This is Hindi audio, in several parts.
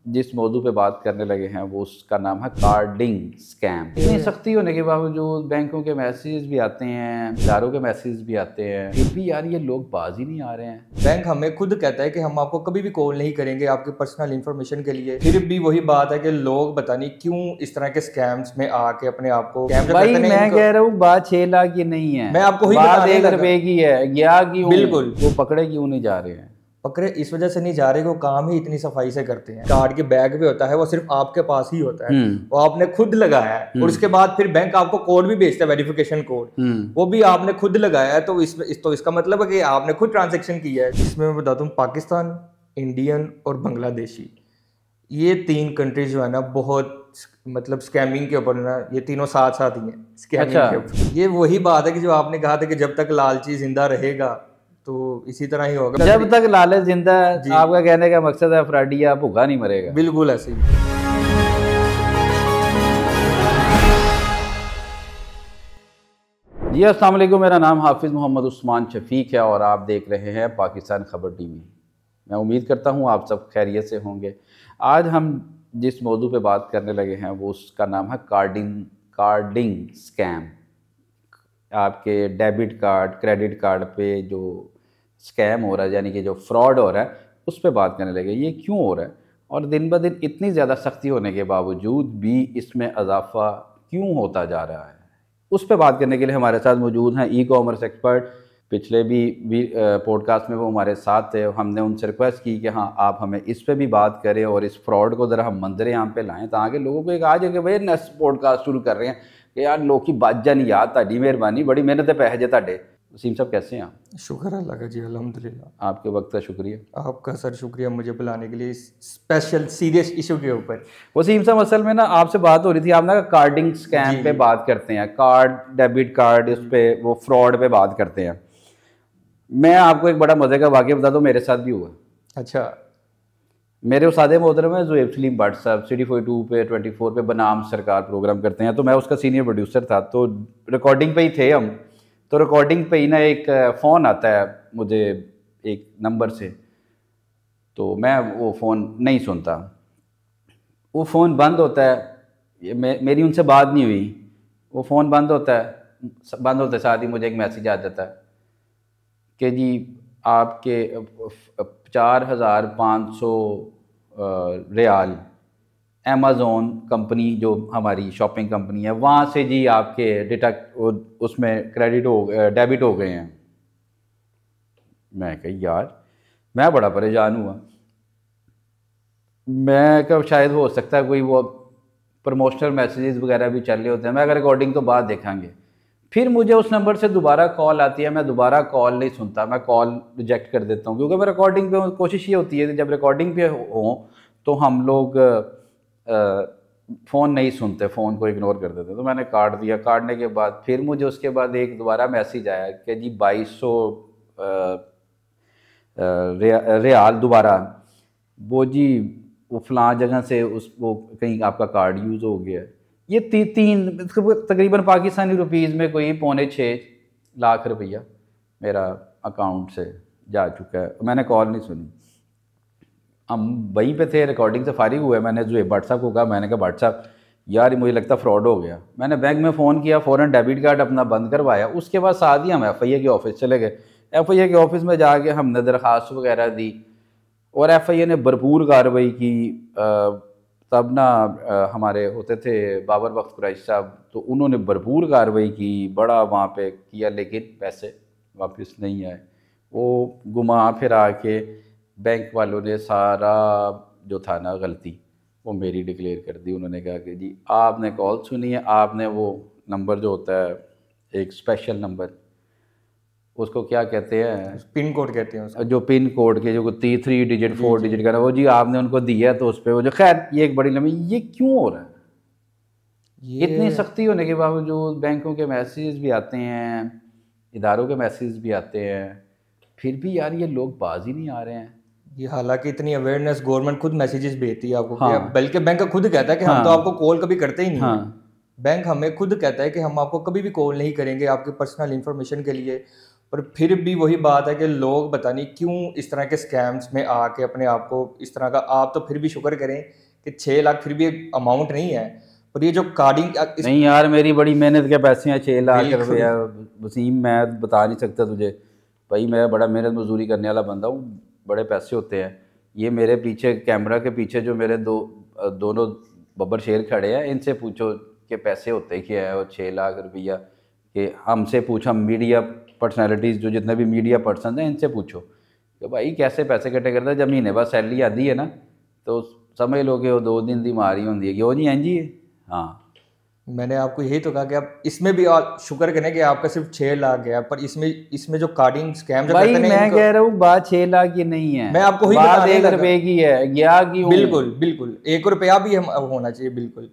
जिस मौजू पे बात करने लगे हैं वो उसका नाम है कार्डिंग स्कैम। इतनी सख्ती होने के बावजूद बैंकों के मैसेज भी आते हैं, इदारों के मैसेज भी आते हैं, फिर भी यार ये लोग बाज ही नहीं आ रहे हैं। बैंक हमें खुद कहता है कि हम आपको कभी भी कॉल नहीं करेंगे आपके पर्सनल इंफॉर्मेशन के लिए, फिर भी वही बात है कि लोग पता नहीं क्यों इस तरह के स्कैम्स में आके अपने आप को भाई मैं कह रहा हूँ बात 6 लाख की नहीं है, मैं आपको वही बात बताने 1 लगा। रुपए की है। गया क्यों? बिल्कुल। वो पकड़े क्यों नहीं जा रहे हैं? पकड़े इस वजह से नहीं जा रहे कि वो काम ही इतनी सफाई से करते हैं। कार्ड के बैग पे होता है, वो सिर्फ आपके पास ही होता है, वो आपने खुद लगाया है और उसके बाद फिर बैंक आपको कोड भी भेजता है, वेरिफिकेशन कोड, वो भी आपने खुद लगाया है। तो इसका मतलब है कि आपने खुद ट्रांजेक्शन किया है। इसमें मैं बताता हूँ, पाकिस्तान, इंडियन और बांग्लादेशी, ये 3 कंट्रीज जो है ना बहुत मतलब स्कैमिंग के ऊपर ना, ये तीनों साथ साथ ही हैं स्कैमिंग के ऊपर। ये वही बात है कि जो आपने कहा था कि जब तक लालची जिंदा रहेगा तो इसी तरह ही होगा। जब तक लालच जिंदा है, आपका कहने का मकसद है अफराडिया भूखा नहीं मरेगा। बिल्कुल ऐसे ही। जी अस्सलाम वालेकुम, मेरा नाम हाफिज़ मोहम्मद उस्मान शफीक है और आप देख रहे हैं पाकिस्तान खबर टीवी। मैं उम्मीद करता हूं आप सब खैरियत से होंगे। आज हम जिस मौजू पे बात करने लगे हैं वो उसका नाम है कार्डिंग स्कैम। आपके डेबिट कार्ड, क्रेडिट कार्ड पे जो स्कैम हो रहा है, यानी कि जो फ्रॉड हो रहा है, उस पर बात करने लगे। ये क्यों हो रहा है और दिन ब दिन इतनी ज़्यादा सख्ती होने के बावजूद भी इसमें इजाफा क्यों होता जा रहा है, उस पर बात करने के लिए हमारे साथ मौजूद हैं ई कॉमर्स एक्सपर्ट। पिछले भी पॉडकास्ट में वो हमारे साथ थे। हमने उनसे रिक्वेस्ट की कि हाँ आप हमें इस पे भी बात करें और इस फ्रॉड को ज़रा हम मंजर आम पे लाएँ, ताकि लोगों को एक आज है कि भाई नेक्स्ट पॉडकास्ट शुरू कर रहे हैं कि यार लोग की बात जानी याद, ताड़ी मेहरबानी, बड़ी मेहनत है पैसे ताड़े। वसीम साहब कैसे हैं आप? शुक्र अल्लाह का जी, अल्हम्दुलिल्लाह। आपके वक्त का शुक्रिया। आपका सर शुक्रिया मुझे बुलाने के लिए इस स्पेशल सीरियस इशू के ऊपर। वसीम साहब असल में ना आपसे बात हो रही थी, आप ना कार्डिंग स्कैम पे बात करते हैं, कार्ड, डेबिट कार्ड, इस पे वो फ्रॉड पे बात करते हैं। मैं आपको एक बड़ा मज़े का वाक़या बता दूं, मेरे साथ भी हुआ। अच्छा। मेरे उस्ताद मोहतरम है ज़ुहैब सलीम भट्ट साहब, सिटी 42 पे 24 पे बनाम सरकार प्रोग्राम करते हैं, तो मैं उसका सीनियर प्रोड्यूसर था। तो रिकॉर्डिंग पे ही थे हम। तो रिकॉर्डिंग पे ही ना एक फ़ोन आता है मुझे एक नंबर से, तो मैं वो फ़ोन नहीं सुनता, वो फ़ोन बंद होता है। ये मेरी उनसे बात नहीं हुई, वो फ़ोन बंद होता है, बंद होते साथ ही मुझे एक मैसेज आ जाता है कि जी आपके 4,500 रियाल अमेज़ोन कंपनी, जो हमारी शॉपिंग कंपनी है, वहाँ से जी आपके उसमें डेबिट हो गए हैं। मैं कही यार, मैं बड़ा परेशान हुआ। मैं कब शायद हो सकता है कोई वो प्रमोशनल मैसेजेस वगैरह भी चल रहे होते हैं, मैं अगर रिकॉर्डिंग तो बाद देखेंगे। फिर मुझे उस नंबर से दोबारा कॉल आती है, मैं दोबारा कॉल नहीं सुनता, मैं कॉल रिजेक्ट कर देता हूँ, क्योंकि मैं रिकॉर्डिंग पे कोशिश ये होती है कि जब रिकॉर्डिंग पे हो तो हम लोग फ़ोन नहीं सुनते, फ़ोन को इग्नोर कर देते। तो मैंने काट दिया। काटने के बाद फिर मुझे उसके बाद एक दोबारा मैसेज आया कि जी 2200 रियाल दोबारा, वो जी वो फ़लाँ जगह से वो कहीं आपका कार्ड यूज़ हो गया। ये तीन तकरीबन पाकिस्तानी रुपीज़ में कोई 5.25 लाख रुपया मेरा अकाउंट से जा चुका है। मैंने कॉल नहीं सुनी। हम वहीं पे थे, रिकॉर्डिंग से फारिग हुए। मैंने ज़ुहैब भट्ट साहब को कहा, मैंने कहा भट्ट साहब यार मुझे लगता फ्रॉड हो गया। मैंने बैंक में फ़ोन किया, फ़ौरन डेबिट कार्ड अपना बंद करवाया। उसके बाद साथ ही हम FIA के ऑफ़िस चले गए। FIA के ऑफ़िस में जाके हमने दरख्वास्त वगैरह दी और FIA ने भरपूर कार्रवाई की। तब ना हमारे होते थे बाबर बख्त कुरैशी साहब, तो उन्होंने भरपूर कार्रवाई की, बड़ा वहाँ पे किया, लेकिन पैसे वापस नहीं आए। वो घुमा फिरा के बैंक वालों ने सारा जो था ना गलती वो मेरी डिक्लेयर कर दी। उन्होंने कहा कि जी आपने कॉल सुनी है, आपने वो नंबर जो होता है एक स्पेशल नंबर, उसको क्या कहते हैं, पिन कोड कहते हैं उसको, जो पिन कोड के जो 3 डिजिट 4 डिजिट का, वो जी आपने उनको दिया, तो उस पर वो जो, खैर ये एक बड़ी लंबी। ये क्यों हो रहा है? इतनी सख्ती होने के बावजूद बैंकों के मैसेज भी आते हैं, इदारों के मैसेज भी आते हैं, फिर भी यार ये लोग बाज ही नहीं आ रहे हैं। ये हालांकि इतनी अवेयरनेस गवर्नमेंट खुद मैसेजेस भेजती है आपको, बल्कि बैंक खुद कहता है कि हम तो आपको कॉल कभी करते ही नहीं है। बैंक हमें खुद कहता है कि हम आपको कभी भी कॉल नहीं करेंगे आपके पर्सनल इंफॉर्मेशन के लिए, पर फिर भी वही बात है कि लोग पता नहीं क्यों इस तरह के स्कैम्स में आके अपने आप को इस तरह का, आप तो फिर भी शुक्र करें कि 6 लाख फिर भी एक अमाउंट नहीं है, पर ये जो कार्डिंग नहीं यार, मेरी बड़ी मेहनत के पैसे हैं 6 लाख रुपया वसीम, मैं बता नहीं सकता तुझे भाई, मैं बड़ा मेहनत मजदूरी करने वाला बंदा हूँ, बड़े पैसे होते हैं। ये मेरे पीछे कैमरा के पीछे जो मेरे दोनों बब्बर शेर खड़े हैं, इनसे पूछो कि पैसे होते क्या है, और 6 लाख रुपया कि हमसे पूछो, मीडिया पर्सनैलिटीज़ जो जितने भी मीडिया पर्सन हैं इनसे पूछो कि भाई कैसे पैसे इकट्ठे करते हैं। जब महीने बाद सैलरी आती है ना तो समझ लो कि वो 2 दिन की मारी होती है कि वो जी हैं जी। हाँ, मैंने आपको यही तो कहा कि आप इसमें भी शुक्र करें कि आपका सिर्फ 6 लाख गया, पर इसमें जो कार्डिंग स्कैम जो भाई मैं कह रहा हूँ बात 6 लाख की नहीं है, मैं आपको वही बात 1 रुपए की है। गया क्यों? बिल्कुल बिल्कुल 1 रुपया भी हम होना चाहिए। बिल्कुल,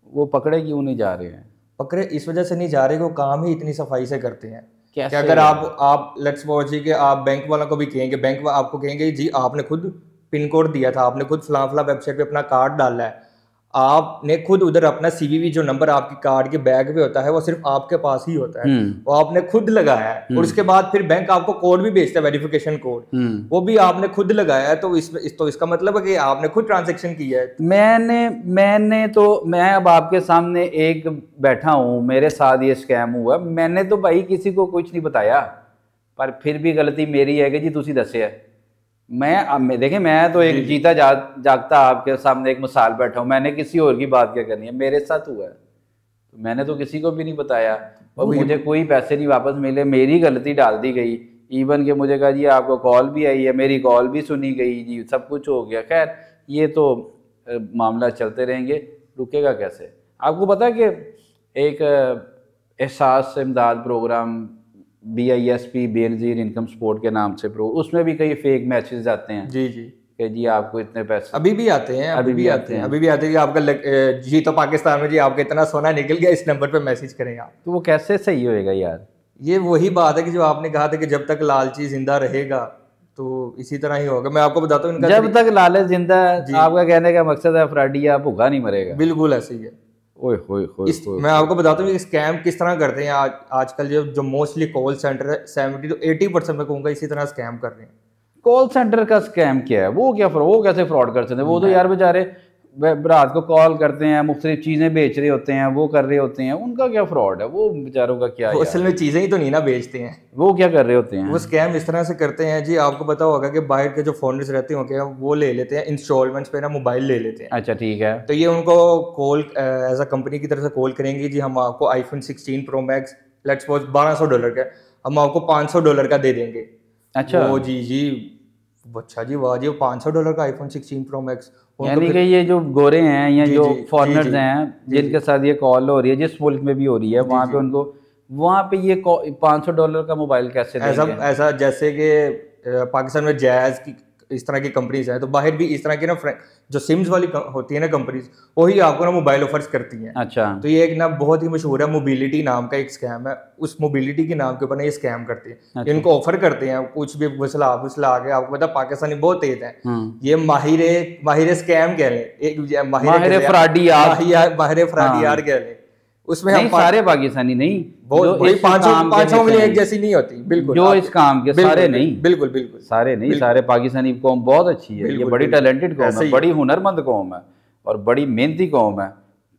वो पकड़े क्यों नहीं जा रहे हैं? पकड़े इस वजह से नहीं जा रहे कि वो काम ही इतनी सफाई से करते हैं कि कैसे? अगर आप लेट्स सपोज जी कि आप बैंक वालों को भी कहेंगे, बैंक आपको कहेंगे जी आपने खुद पिन कोड दिया था, आपने खुद फलां वेबसाइट पे अपना कार्ड डाला है, आपने खुद उधर अपना सीवीवी जो नंबर आपकी कार्ड के बैग पे होता है वो सिर्फ आपके पास ही होता है, वो आपने खुद लगाया है, और उसके बाद फिर बैंक आपको कोड भी भेजता है, वेरिफिकेशन कोड, वो भी आपने खुद लगाया है। तो इसका मतलब है कि आपने खुद ट्रांजैक्शन किया है। मैं अब आपके सामने एक बैठा हूँ, मेरे साथ ये स्कैम हुआ, मैंने तो भाई किसी को कुछ नहीं बताया, पर फिर भी गलती मेरी है कि जी तुसी दस्या। मैं देखें, मैं तो एक जीता जागता आपके सामने एक मिसाल बैठा हूँ, मैंने किसी और की बात क्या करनी है, मेरे साथ हुआ है तो मैंने तो किसी को भी नहीं बताया, और मुझे कोई पैसे नहीं वापस मिले, मेरी गलती डाल दी गई। इवन के मुझे कहा जी आपको कॉल भी आई है, मेरी कॉल भी सुनी गई जी, सब कुछ हो गया। खैर ये तो मामला चलते रहेंगे, रुकेगा कैसे? आपको पता है कि एक Ehsaas Imdad program BISP Benazir income support के नाम से उसमें भी कई फेक मैसेज आते हैं जी जी कि जी आपको इतने पैसे, अभी भी आते हैं कि आपका जी तो पाकिस्तान में जी आपका इतना सोना निकल गया, इस नंबर पे मैसेज करें आप। तो वो कैसे सही होएगा यार? ये वही बात है कि जो आपने कहा था कि जब तक लालची जिंदा रहेगा तो इसी तरह ही होगा। मैं आपको बताता हूँ इनका जब तक लालच जिंदा, आपका कहने का मकसद है अफराडिया भूखा नहीं मरेगा। बिल्कुल ऐसे ही है। मैं आपको बताता हूँ स्कैम किस तरह करते हैं आजकल जो मोस्टली कॉल सेंटर है 70 to 80% में कहूँगा इसी तरह स्कैम कर रहे हैं। कॉल सेंटर का स्कैम क्या है? वो कैसे फ्रॉड कर सकते हैं? वो तो यार बेचारे रात को कॉल करते हैं, मुख्तलिफ चीज़ें बेच रहे होते हैं, वो कर रहे होते हैं, उनका क्या फ्रॉड है? वो बेचारों का क्या? असल में चीज़ें ही तो नहीं ना बेचते हैं, वो क्या कर रहे होते हैं? वो स्कैम इस तरह से करते हैं जी, आपको पता होगा कि बाहर के जो फोनर्स रहते होंगे वो ले लेते हैं इंस्टॉलमेंट्स पे ना, मोबाइल ले लेते हैं। अच्छा ठीक है। तो ये उनको कॉल एज अ कंपनी की तरफ से कॉल करेंगे जी हम आपको iPhone 16 Pro Max let's suppose $1200 का, हम आपको $500 का दे देंगे। अच्छा वो जी अच्छा जी वाह जी, वो $500 का iPhone 16 Pro Max। यानी कि ये जो गोरे हैं या जो फॉरेनर्स हैं जिनके साथ ये कॉल हो रही है, जिस मुल्क में भी हो रही है, वहाँ पे उनको वहाँ पे ये $500 का मोबाइल कैसे देंगे? ऐसा जैसे कि पाकिस्तान में जैज़ की इस तरह की कंपनीज है, तो बाहर भी इस तरह की ना जो सिम्स वाली होती है ना कंपनीज, वही आपको ना मोबाइल ऑफर्स करती हैं। अच्छा, तो ये एक ना बहुत ही मशहूर है मोबिलिटी नाम का एक स्कैम है, उस मोबिलिटी के नाम के ऊपर ना ये स्कैम करते हैं। अच्छा। इनको ऑफर करते हैं कुछ भी वसला आगे, आपको पता पाकिस्तानी बहुत तेज है, ये माहिर स्कैम कह रहे, माहिर फ्रॉडियार कह रहे। उसमें हम सारे पाकिस्तानी नहीं, बहुत 500 में एक जैसी नहीं होती। बिल्कुल जो इस काम के सारे नहीं, बिल्कुल सारे नहीं, सारे पाकिस्तानी कौम बहुत अच्छी है, ये बड़ी टैलेंटेड कौम है, बड़ी हुनरमंद कौम है और बड़ी मेहनती कौम है।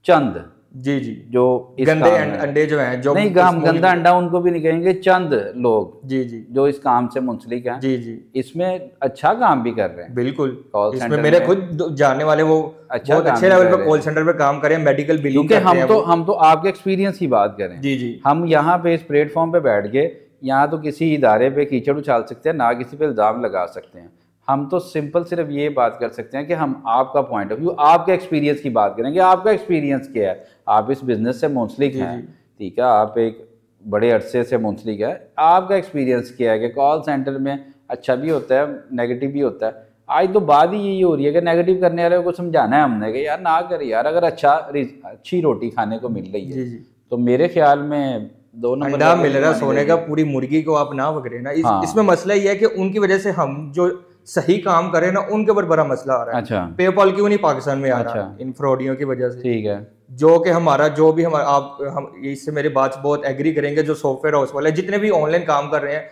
चंद जी जो गंदे अंडे जो हैं, जो नहीं गंदा अंडा उनको भी नहीं कहेंगे, चंद लोग जी जो इस काम से मुंसलिक हैं, जी इसमें अच्छा काम भी कर रहे हैं। बिल्कुल, इसमें मेरे खुद जानने वाले वो बहुत अच्छे लेवल पे कॉल सेंटर पे काम करें, मेडिकल बिलिंग करते हैं। हम तो आपके एक्सपीरियंस की बात करें जी, हम यहाँ पे इस प्लेटफॉर्म पे बैठ के यहाँ तो किसी इदारे पे कीचड़ उछाल सकते हैं, ना किसी पे इल्ज़ाम लगा सकते हैं। हम तो सिंपल सिर्फ ये बात कर सकते हैं कि हम आपका पॉइंट ऑफ व्यू, आपके एक्सपीरियंस की बात करेंगे। आपका एक्सपीरियंस क्या है? आप इस बिजनेस से मुंसलिक हैं, ठीक है, आप एक बड़े अरसे से मुंसलिक है, आपका एक्सपीरियंस क्या है कि कॉल सेंटर में अच्छा भी होता है, नेगेटिव भी होता है। आज तो बात ही यही हो रही है कि नेगेटिव करने वाले को समझाना है हमने कि यार ना कर यार, अगर अच्छी रोटी खाने को मिल रही है तो मेरे ख्याल में दोनों अंडा मिल रहा है सोने का, पूरी मुर्गी को आप ना पकड़े ना। इसमें मसला ये है कि उनकी वजह से हम जो सही काम करें ना, उनके ऊपर बड़ा मसला आ रहा है। अच्छा, पेपाल क्यों नहीं पाकिस्तान में आ रहा? इन फ्रॉडियों की वजह से। ठीक है। जो कि हमारा जो भी हमारा आप हम इससे मेरी बात से बहुत एग्री करेंगे, जो सॉफ्टवेयर हाउस वाले जितने भी ऑनलाइन काम कर रहे हैं,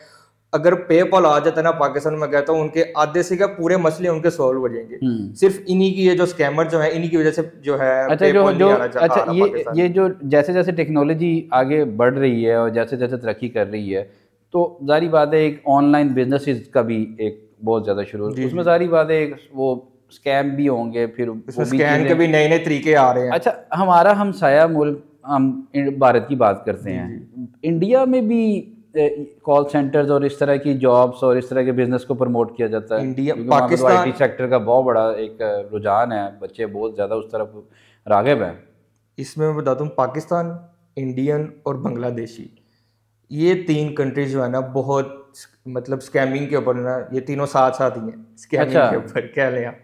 अगर पेपल आ जाता है ना पाकिस्तान में, कहता हूँ उनके आधे से क्या पूरे मसले उनके सॉल्व हो जाएंगे। सिर्फ इन्हीं की ये जो स्कैमर जो है इन्हीं की वजह से जो है अच्छा ये जो जैसे जैसे टेक्नोलॉजी आगे बढ़ रही है और जैसे जैसे तरक्की कर रही है, तो जारी बात है एक ऑनलाइन बिजनेस का भी एक बहुत ज़्यादा शुरू, उसमें जारी बात है एक वो स्कैम भी होंगे, फिर स्कैम के भी नए नए तरीके आ रहे हैं। अच्छा, हमारा हमसाया मुल्क, हम भारत की बात करते हैं, इंडिया में भी कॉल सेंटर्स और इस तरह की जॉब्स और इस तरह के बिजनेस को प्रमोट किया जाता है। इंडिया पाकिस्तान आईटी सेक्टर का बहुत बड़ा एक रुझान है, बच्चे बहुत ज़्यादा उस तरफ राग़िब हैं। इसमें मैं बताता हूँ, पाकिस्तान, इंडियन और बांग्लादेशी, ये 3 कंट्रीज जो है ना बहुत मतलब स्कैमिंग के ऊपर ना, ये तीनों साथ साथ ही हैं स्कैमिंग के ऊपर, कह लें आप।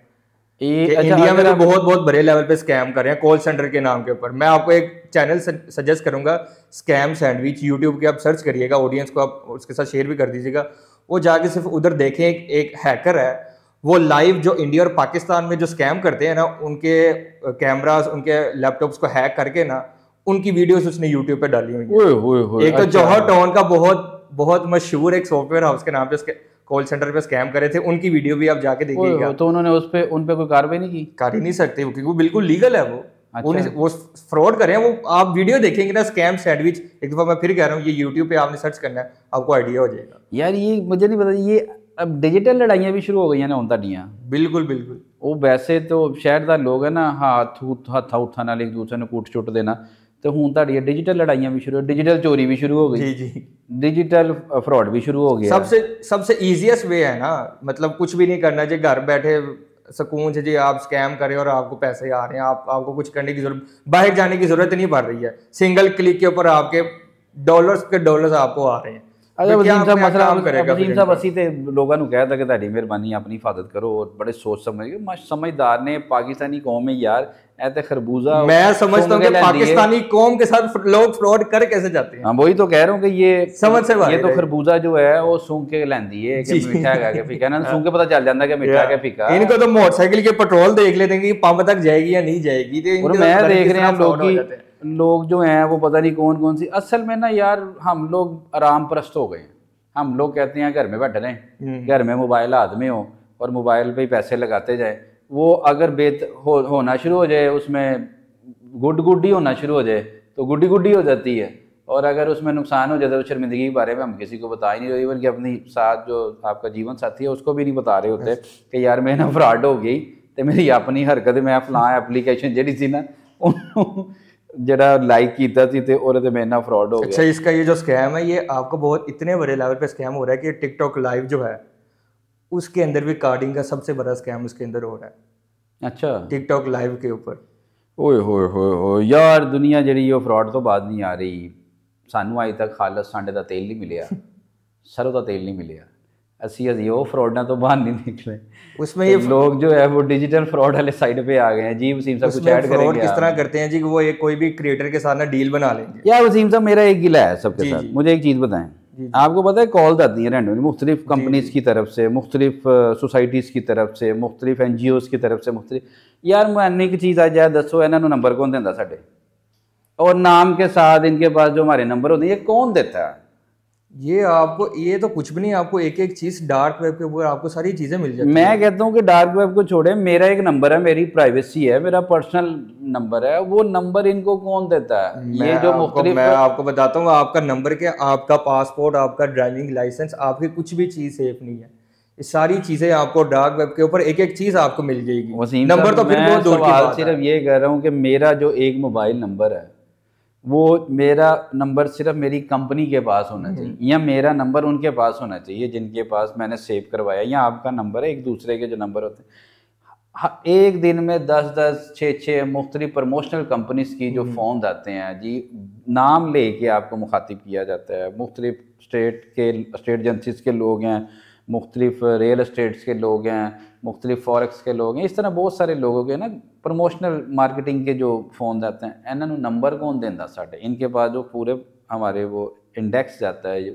इंडिया में तो बहुत बहुत बड़े लेवल पे स्कैम कर रहे हैं कॉल सेंटर के नाम के ऊपर। मैं आपको एक चैनल सजेस्ट करूंगा, स्कैम सैंडविच, यूट्यूब के आप सर्च करिएगा, ऑडियंस को आप उसके साथ शेयर भी कर दीजिएगा, वो जाके सिर्फ उधर देखें। एक हैकर है, वो लाइव जो इंडिया और पाकिस्तान में जो स्कैम करते हैं ना, उनके कैमरास, उनके लैपटॉप्स को हैक करके ना, उनकी वीडियोस उसने यूट्यूब पे डाली हुई है। एक तो जौहर टाउन का बहुत बहुत मशहूर एक सॉफ्टवेयर हाउस के नाम पे उसके कॉल सेंटर पे स्कैम करे थे, उनकी वीडियो भी आप जाके देखिएगा। तो उन्होंने उन पे कोई कार्रवाई नहीं की? कर ही नहीं सकते क्योंकि वो बिल्कुल लीगल है। वो फ्रॉड कर रहे हैं। वो आप वीडियो देखेंगे ना, स्कैम सैंडविच, एक दफा मैं फिर कह रहा हूँ, ये यूट्यूब पे आपने सर्च करना है, आपको आइडिया हो जाएगा। यार ये मुझे नहीं पता, ये अब डिजिटल लड़ाइयाँ भी शुरू हो गई हैं ना उन तड़ियाँ। बिल्कुल बिल्कुल। वो वैसे तो शहरदार लोग है ना, हथा उठा नाल एक दूसरे ने कूट छुट देना, तो हूँ ताड़ी डिजिटल लड़ाइयाँ भी शुरू, डिजिटल चोरी भी शुरू हो गई, जी जी, डिजिटल फ्रॉड भी शुरू हो गया। सबसे ईजीएस्ट वे है ना, मतलब कुछ भी नहीं करना चाहिए, घर बैठे सुकून से जी आप स्कैम करें और आपको पैसे आ रहे हैं, आपको कुछ करने की जरूरत, बाहर जाने की जरूरत नहीं पड़ रही है, सिंगल क्लिक के ऊपर आपके डॉलर्स के डॉलर्स आपको आ रहे हैं। वसीम साहब असी ते लोगों को कहता कि तुहाडी मेहरबानी अपनी हिफाजत करो, और बड़े सोच समझदार ने पाकिस्तानी कौम है यार, ऐसे खरबूजा मैं समझता हूँ कि पाकिस्तानी कौम के साथ लोग फ्रॉड कर कैसे जाते हैं। हाँ वही तो कह रहा हूँ कि ये समझ से ये तो खरबूजा जो है वो सूंघ के लैंदी है कि मीठा है कि फीका, ना सूंघ के पता चल जाता है कि मीठा है फीका। इनको तो मोटरसाइकिल के पेट्रोल देख लेते हैं कि पंप तक जाएगी या नहीं जाएगी। और मैं देख रहे हैं लोग जो हैं वो पता नहीं कौन कौन सी, असल में ना यार हम लोग आराम परस्त हो गए। हम लोग कहते हैं घर में बैठे रहें, घर में मोबाइल हाथ में हो और मोबाइल पे ही पैसे लगाते जाए। वो अगर होना शुरू हो जाए, उसमें गुड्डी होना शुरू हो जाए तो गुड्डी हो जाती है, और अगर उसमें नुकसान हो जाता है तो शर्मिंदगी के बारे में हम किसी को बता ही नहीं रहे, बल्कि अपनी साथ जो आपका जीवन साथी है उसको भी नहीं बता रहे होते कि यार मैं ना फ्रॉड हो गई, तो मेरी अपनी हरकत मैं फलां एप्लीकेशन जी सी ना जरा लाइक किया थी ते और मेरे ना फ्रॉड हो गया। अच्छा, इसका ये जो स्कैम है ये आपको बहुत इतने बड़े लेवल पे स्कैम हो रहा है कि टिकटॉक लाइव जो है उसके अंदर भी कार्डिंग का सबसे बड़ा स्कैम उसके अंदर हो रहा है। अच्छा, टिकटॉक लाइव के ऊपर ओए होए यार दुनिया जी वो फ्रॉड तो बात नहीं आ रही। सानू अज तक खालस सांडे का तेल नहीं मिले, सरों का तेल नहीं मिले, असी वो फ्रॉडा तो बाहर नहीं निकले। उसमें ये लोग जो है वो डिजिटल फ्रॉड वाले साइड पे आ गए हैं। जी वसीम साहब कुछ ऐड करेंगे? किस तरह करते हैं जी, वो एक कोई भी क्रिएटर के साथ ना डील बना लेंगे। यार वसीम साहब मेरा एक गिला है सबके साथ, मुझे एक चीज़ बताएं, आपको पता है कॉल आती है रैंडमली मुख्तलिफ कंपनीज की तरफ से, मुख्तलिफ सोसाइटीज़ की तरफ से, मुख्तलिफ NGOs की तरफ से, मुख्तलिफ। यार मैंने एक चीज़ आज दसो, इन्होंने नंबर कौन देता साढ़े, और नाम के साथ इनके पास जो हमारे नंबर होते हैं ये कौन देता है? ये आपको, ये तो कुछ भी नहीं, आपको एक एक चीज डार्क वेब के ऊपर आपको सारी चीजें मिल जाती हैं। मैं कहता हूँ कि डार्क वेब को छोड़े, मेरा एक नंबर है, मेरी प्राइवेसी है, मेरा पर्सनल नंबर है, वो नंबर इनको कौन देता है? ये जो मुख्तलिफ, मैं आपको बताता हूँ, आपका नंबर क्या, आपका पासपोर्ट, आपका ड्राइविंग लाइसेंस, आपकी कुछ भी चीज सेफ नहीं है। ये सारी चीजें आपको डार्क वेब के ऊपर एक एक चीज आपको मिल जाएगी। नंबर तो फिर बहुत दूर की बात है। सिर्फ ये कह रहा हूँ कि मेरा जो एक मोबाइल नंबर है वो मेरा नंबर सिर्फ मेरी कंपनी के पास होना चाहिए, या मेरा नंबर उनके पास होना चाहिए जिनके पास मैंने सेव करवाया, या आपका नंबर है, एक दूसरे के जो नंबर होते हैं। एक दिन में 10-10, 6-6 मुख्तलिफ प्रमोशनल कंपनीज की जो फ़ोन आते हैं जी, नाम ले के आपको मुखातिब किया जाता है। मुख्तलिफ स्टेट एजेंसीज के लोग हैं, मुख्तलिफ रियल एस्टेट्स के लोग हैं, मुख्तलिफ फॉरेक्स के लोग हैं, इस तरह बहुत सारे लोगों के ना प्रमोशनल मार्केटिंग के जो फ़ोन आते हैं, इन्होंने नंबर कौन देता साढ़े, इनके पास जो पूरे हमारे वो इंडेक्स जाता है,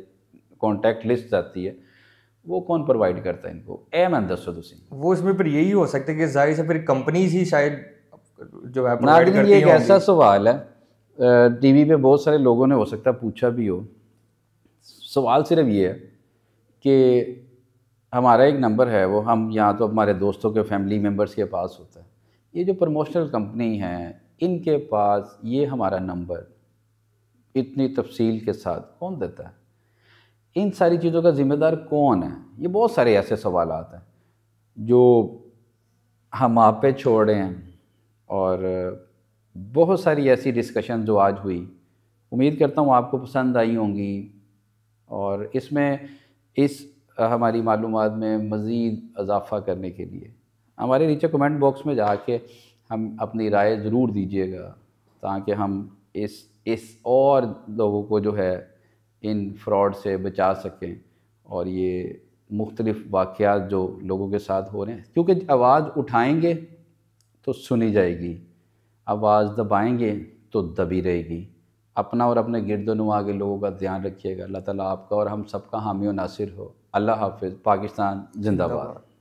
कॉन्टैक्ट लिस्ट जाती है, वो कौन प्रोवाइड करता है इनको? मैं दसो तुसी। वो इसमें फिर यही हो सकता है कि जाहिर से फिर कंपनीज ही शायद जो है प्रोवाइड नाज़रीन, करती ये एक होंगी। ऐसा सवाल है, टीवी पे बहुत सारे लोगों ने हो सकता है पूछा भी हो। सवाल सिर्फ ये है कि हमारा एक नंबर है, वो हम यहाँ तो हमारे दोस्तों के फैमिली मेम्बर्स के पास होता है, ये जो प्रमोशनल कंपनी हैं इनके पास ये हमारा नंबर इतनी तफसील के साथ कौन देता है? इन सारी चीज़ों का ज़िम्मेदार कौन है? ये बहुत सारे ऐसे सवाल हैं जो हम आप पे छोड़ रहे हैं। और बहुत सारी ऐसी डिस्कशन जो आज हुई, उम्मीद करता हूँ आपको पसंद आई होंगी। और इसमें इस हमारी मालूमात में मज़ीद इजाफ़ा करने के लिए हमारे नीचे कमेंट बॉक्स में जाके हम अपनी राय ज़रूर दीजिएगा, ताकि हम इस और लोगों को जो है इन फ्रॉड से बचा सकें। और ये मुख्तलिफ़ वाक़यात जो लोगों के साथ हो रहे हैं, क्योंकि आवाज़ उठाएंगे तो सुनी जाएगी, आवाज़ दबाएंगे तो दबी रहेगी। अपना और अपने गिरदोनुमा के लोगों का ध्यान रखिएगा। अल्लाह ताला आपका और हम सबका हामी और नासिर हो। अल्लाह हाफ़िज़। पाकिस्तान जिंदाबाद।